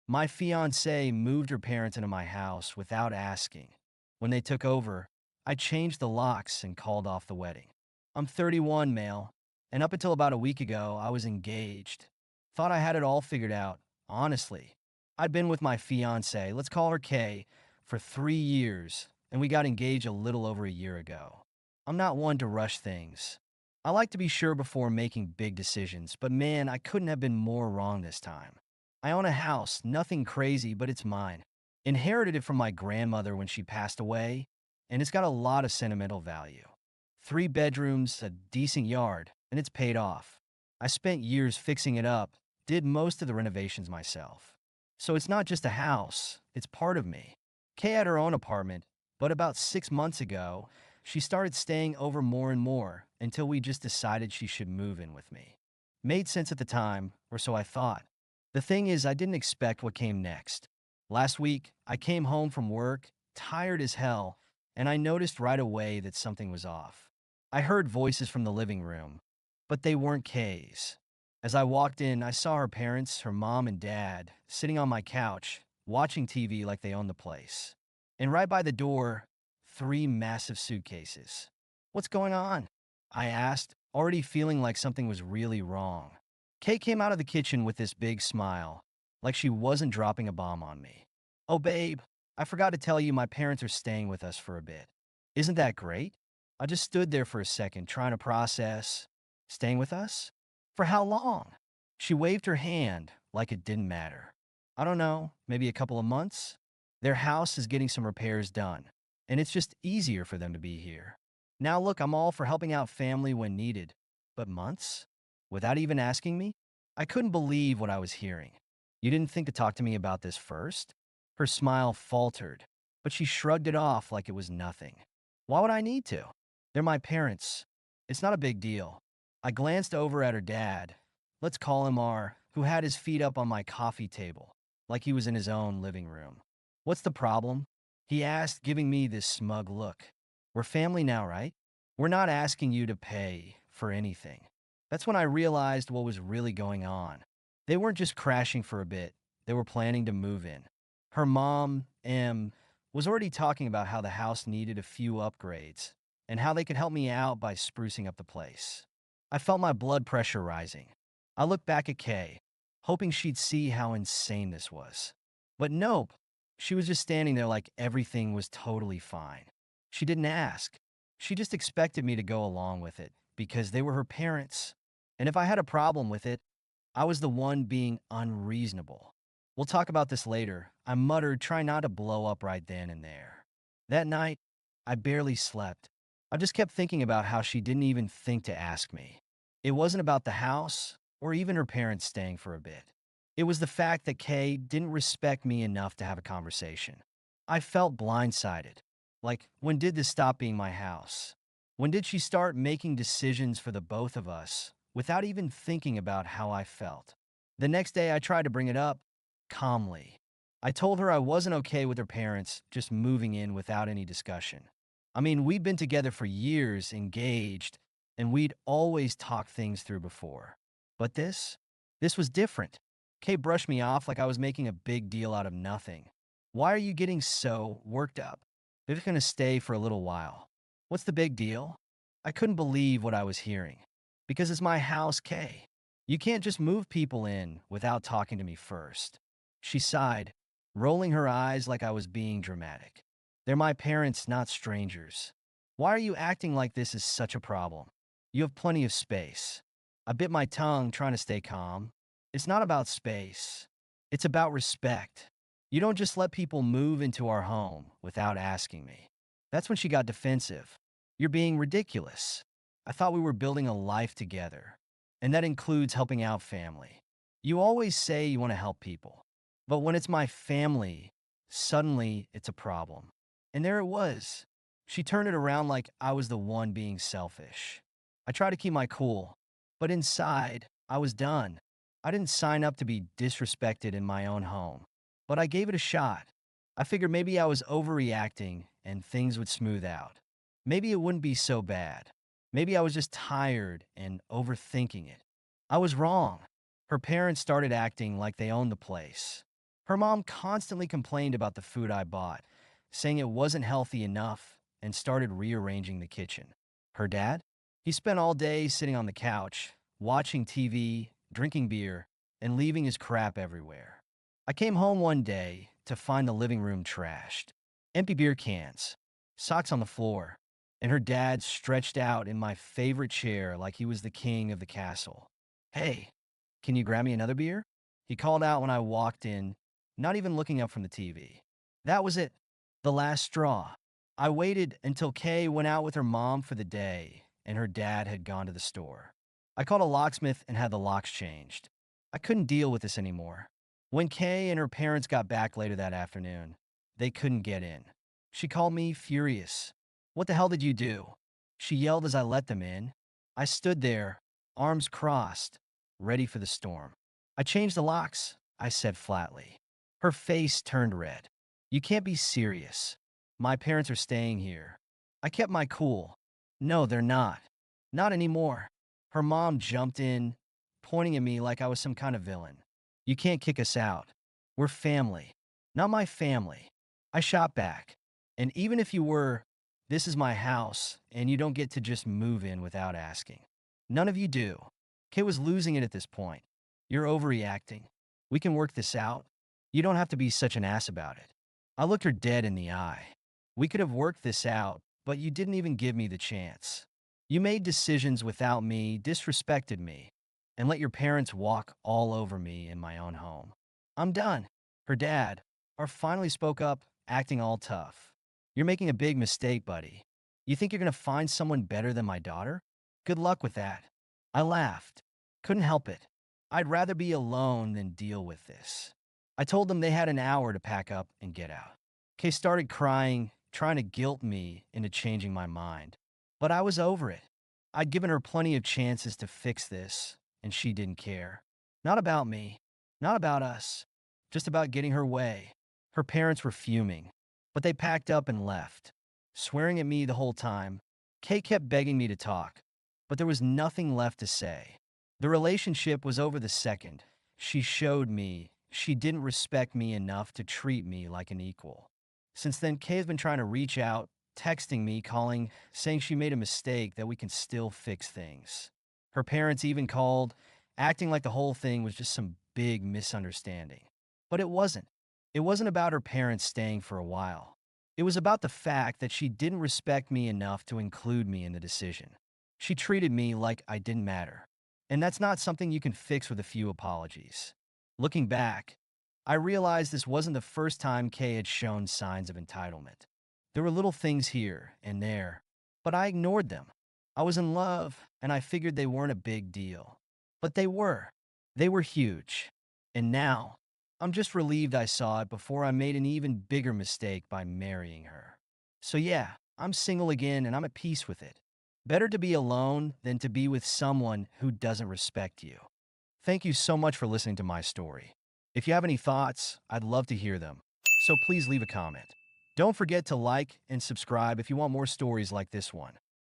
My fiancée moved her parents into my house without asking. When they took over, I changed the locks and called off the wedding. I'm 31, male, and up until about a week ago, I was engaged. Thought I had it all figured out, honestly. I'd been with my fiancée, let's call her Kay, for 3 years, and we got engaged a little over a year ago. I'm not one to rush things. I like to be sure before making big decisions, but man, I couldn't have been more wrong this time. I own a house, nothing crazy, but it's mine. Inherited it from my grandmother when she passed away, and it's got a lot of sentimental value. 3 bedrooms, a decent yard, and it's paid off. I spent years fixing it up, did most of the renovations myself. So it's not just a house, it's part of me. Kay had her own apartment, but about 6 months ago, she started staying over more and more until we just decided she should move in with me. Made sense at the time, or so I thought. The thing is, I didn't expect what came next. Last week, I came home from work, tired as hell, and I noticed right away that something was off. I heard voices from the living room, but they weren't Kay's. As I walked in, I saw her parents, her mom and dad, sitting on my couch, watching TV like they owned the place. And right by the door, 3 massive suitcases. What's going on? I asked, already feeling like something was really wrong. Kay came out of the kitchen with this big smile, like she wasn't dropping a bomb on me. Oh, babe, I forgot to tell you my parents are staying with us for a bit. Isn't that great? I just stood there for a second, trying to process. Staying with us? For how long? She waved her hand like it didn't matter. I don't know, maybe a couple of months? Their house is getting some repairs done, and it's just easier for them to be here. Now look, I'm all for helping out family when needed, but months? Without even asking me? I couldn't believe what I was hearing. You didn't think to talk to me about this first? Her smile faltered, but she shrugged it off like it was nothing. Why would I need to? They're my parents. It's not a big deal. I glanced over at her dad, let's call him R, who had his feet up on my coffee table, like he was in his own living room. What's the problem? He asked, giving me this smug look. We're family now, right? We're not asking you to pay for anything. That's when I realized what was really going on. They weren't just crashing for a bit, they were planning to move in. Her mom, M, was already talking about how the house needed a few upgrades and how they could help me out by sprucing up the place. I felt my blood pressure rising. I looked back at Kay, hoping she'd see how insane this was. But nope, she was just standing there like everything was totally fine. She didn't ask. She just expected me to go along with it because they were her parents. And if I had a problem with it, I was the one being unreasonable. We'll talk about this later, I muttered, trying not to blow up right then and there. That night, I barely slept. I just kept thinking about how she didn't even think to ask me. It wasn't about the house or even her parents staying for a bit. It was the fact that Kay didn't respect me enough to have a conversation. I felt blindsided. Like, when did this stop being my house? When did she start making decisions for the both of us without even thinking about how I felt? The next day, I tried to bring it up calmly. I told her I wasn't okay with her parents just moving in without any discussion. I mean, we'd been together for years, engaged, and we'd always talked things through before. But this was different. Kay brushed me off like I was making a big deal out of nothing. Why are you getting so worked up? They're just going to stay for a little while. What's the big deal? I couldn't believe what I was hearing. Because it's my house, Kay. You can't just move people in without talking to me first. She sighed, rolling her eyes like I was being dramatic. They're my parents, not strangers. Why are you acting like this is such a problem? You have plenty of space. I bit my tongue, trying to stay calm. It's not about space. It's about respect. You don't just let people move into our home without asking me. That's when she got defensive. You're being ridiculous. I thought we were building a life together, and that includes helping out family. You always say you want to help people, but when it's my family, suddenly it's a problem. And there it was. She turned it around like I was the one being selfish. I tried to keep my cool, but inside, I was done. I didn't sign up to be disrespected in my own home, but I gave it a shot. I figured maybe I was overreacting and things would smooth out. Maybe it wouldn't be so bad. Maybe I was just tired and overthinking it. I was wrong. Her parents started acting like they owned the place. Her mom constantly complained about the food I bought, saying it wasn't healthy enough, and started rearranging the kitchen. Her dad? He spent all day sitting on the couch, watching TV, drinking beer, and leaving his crap everywhere. I came home one day to find the living room trashed. Empty beer cans, socks on the floor, and her dad stretched out in my favorite chair like he was the king of the castle. "Hey, can you grab me another beer?" He called out when I walked in, not even looking up from the TV. That was it, the last straw. I waited until Kay went out with her mom for the day and her dad had gone to the store. I called a locksmith and had the locks changed. I couldn't deal with this anymore. When Kay and her parents got back later that afternoon, they couldn't get in. She called me furious. "What the hell did you do?" She yelled as I let them in. I stood there, arms crossed, ready for the storm. "I changed the locks," I said flatly. Her face turned red. "You can't be serious. My parents are staying here." I kept my cool. "No, they're not. Not anymore." Her mom jumped in, pointing at me like I was some kind of villain. "You can't kick us out. We're family." "Not my family." I shot back. "And even if you were, this is my house, and you don't get to just move in without asking. None of you do." Kay was losing it at this point. "You're overreacting. We can work this out. You don't have to be such an ass about it." I looked her dead in the eye. "We could have worked this out, but you didn't even give me the chance. You made decisions without me, disrespected me, and let your parents walk all over me in my own home. I'm done." Her dad, finally spoke up, acting all tough. "You're making a big mistake, buddy. You think you're going to find someone better than my daughter? Good luck with that." I laughed. Couldn't help it. I'd rather be alone than deal with this. I told them they had an hour to pack up and get out. Kay started crying, trying to guilt me into changing my mind. But I was over it. I'd given her plenty of chances to fix this, and she didn't care. Not about me. Not about us. Just about getting her way. Her parents were fuming, but they packed up and left, swearing at me the whole time. Kay kept begging me to talk, but there was nothing left to say. The relationship was over the second she showed me she didn't respect me enough to treat me like an equal. Since then, Kay has been trying to reach out, texting me, calling, saying she made a mistake, that we can still fix things. Her parents even called, acting like the whole thing was just some big misunderstanding. But it wasn't. It wasn't about her parents staying for a while. It was about the fact that she didn't respect me enough to include me in the decision. She treated me like I didn't matter. And that's not something you can fix with a few apologies. Looking back, I realized this wasn't the first time Kay had shown signs of entitlement. There were little things here and there, but I ignored them. I was in love, and I figured they weren't a big deal. But they were. They were huge. And now, I'm just relieved I saw it before I made an even bigger mistake by marrying her. So yeah, I'm single again and I'm at peace with it. Better to be alone than to be with someone who doesn't respect you. Thank you so much for listening to my story. If you have any thoughts, I'd love to hear them. So please leave a comment. Don't forget to like and subscribe if you want more stories like this one.